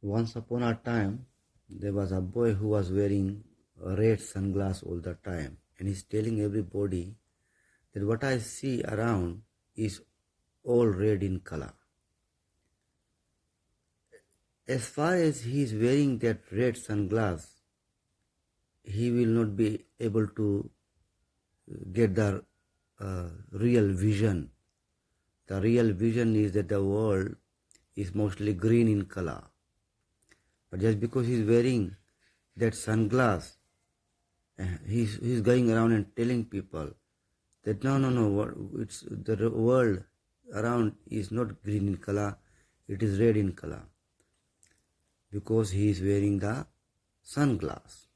Once upon a time, there was a boy who was wearing a red sunglasses all the time, and he's telling everybody that what I see around is all red in color. As far as he is wearing that red sunglasses, he will not be able to get the real vision. The real vision is that the world is mostly green in color. But just because he's wearing that sunglass, he's going around and telling people that no, it's the world around is not green in color, it is red in color, because he is wearing the sunglass.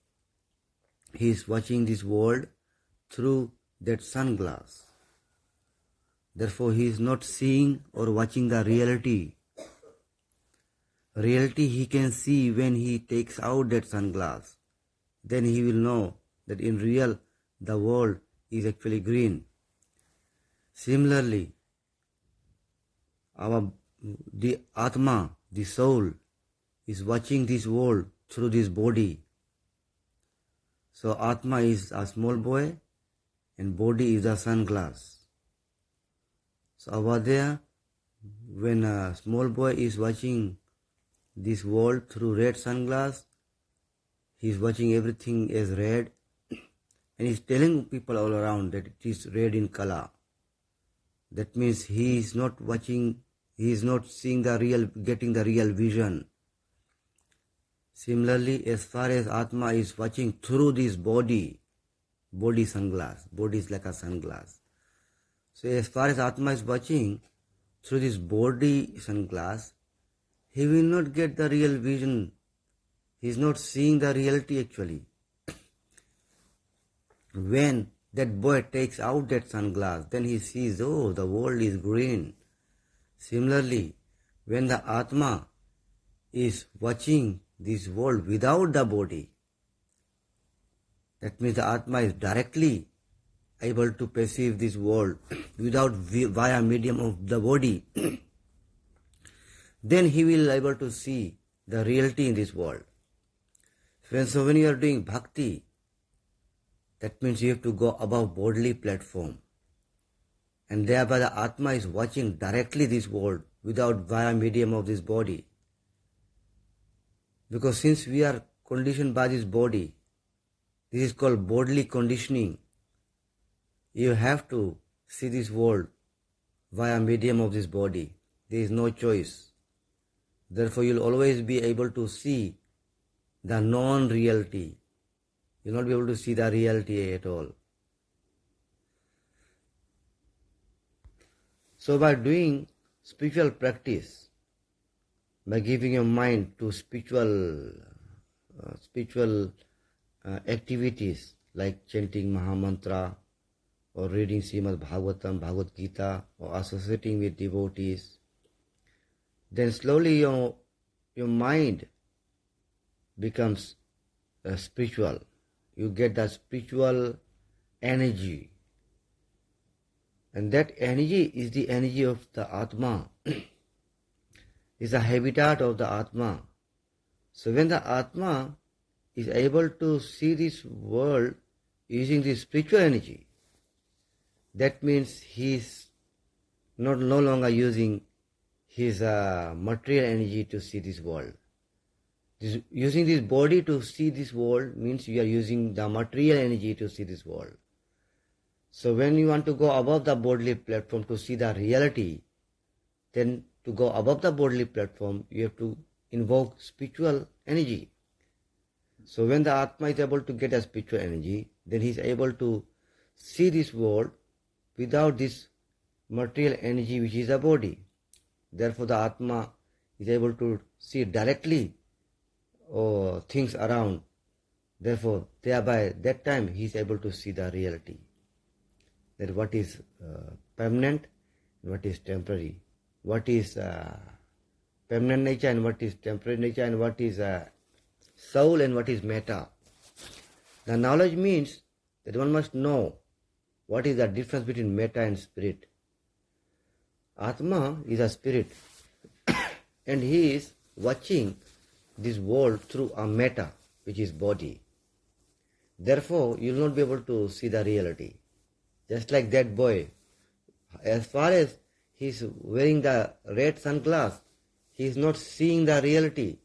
He is watching this world through that sunglass. Therefore, he is not seeing or watching the reality. Reality he can see when he takes out that sunglass. Then he will know that in real the world is actually green. Similarly, the Atma, the soul, is watching this world through this body. So Atma is a small boy and body is a sunglass. So over there, when a small boy is watching this world through red sunglass, he is watching everything as red, and he is telling people all around that it is red in color. That means he is not watching, he is not seeing the real, getting the real vision. Similarly, as far as Atma is watching through this body sunglass, body is like a sunglass. So as far as Atma is watching through this body sunglass, he will not get the real vision. He is not seeing the reality actually. When that boy takes out that sunglass, then he sees, oh, the world is green. Similarly, when the Atma is watching this world without the body, that means the Atma is directly able to perceive this world without via medium of the body. Then he will be able to see the reality in this world. So when you are doing bhakti, that means you have to go above bodily platform. And thereby the Atma is watching directly this world without via medium of this body. Because since we are conditioned by this body, this is called bodily conditioning. You have to see this world via medium of this body. There is no choice. Therefore, you will always be able to see the non-reality. You will not be able to see the reality at all. So by doing spiritual practice, by giving your mind to spiritual activities like chanting Mahamantra or reading Srimad Bhagavatam, Bhagavad Gita, or associating with devotees, then slowly your mind becomes spiritual. You get that spiritual energy. And that energy is the energy of the Atma. Is the habitat of the Atma. So when the Atma is able to see this world using this spiritual energy, that means he is no longer using his material energy to see this world. Using this body to see this world means you are using the material energy to see this world. So when you want to go above the bodily platform to see the reality, then to go above the bodily platform, you have to invoke spiritual energy. So when the Atma is able to get a spiritual energy, then he is able to see this world without this material energy which is the body. Therefore the Atma is able to see directly things around. Therefore, thereby that time he is able to see the reality. That what is permanent and what is temporary. What is permanent nature and what is temporary nature, and what is soul and what is matter. The knowledge means that one must know what is the difference between matter and spirit. Atma is a spirit and he is watching this world through a matter, which is body. Therefore, you will not be able to see the reality. Just like that boy, as far as he is wearing the red sunglass, he is not seeing the reality.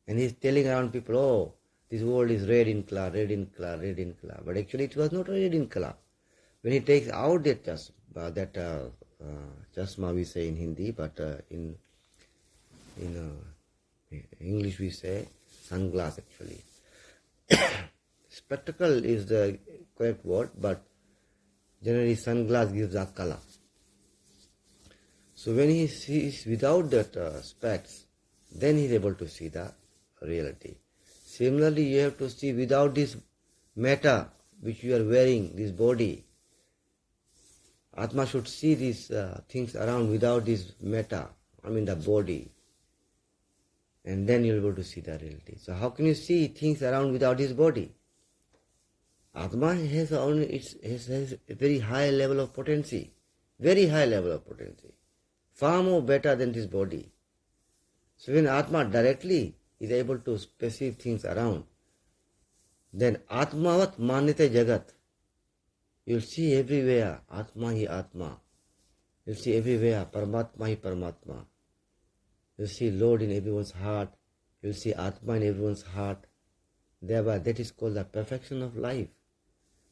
And he is telling around people, oh, this world is red in color, red in color, red in color. But actually it was not red in color. When he takes out that chashma, we say in Hindi, but in English we say sunglass actually. Spectacle is the correct word, but generally sunglass gives a color. So when he sees without that specs, then he is able to see the reality. Similarly, you have to see without this matter which you are wearing, this body. Atma should see these things around without this matter, the body. And then you will be able to see the reality. So how can you see things around without his body? Atma has a very high level of potency, very high level of potency, far more better than this body. So when Atma directly is able to perceive things around, then Atmavat Manyate Jagat. You'll see everywhere Atma hi Atma. You'll see everywhere Paramatma hi Paramatma. You'll see Lord in everyone's heart. You'll see Atma in everyone's heart. Thereby, that is called the perfection of life.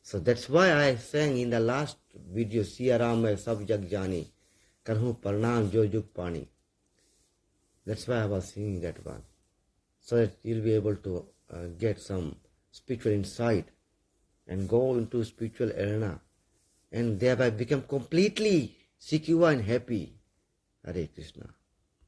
So that's why I sang in the last video, Siya Ram Hai Sab Jag Jani, Karhu Parnam Jo Jug Pani. That's why I was singing that one. So that you'll be able to get some spiritual insight and go into spiritual arena and thereby become completely secure and happy. Hare Krishna.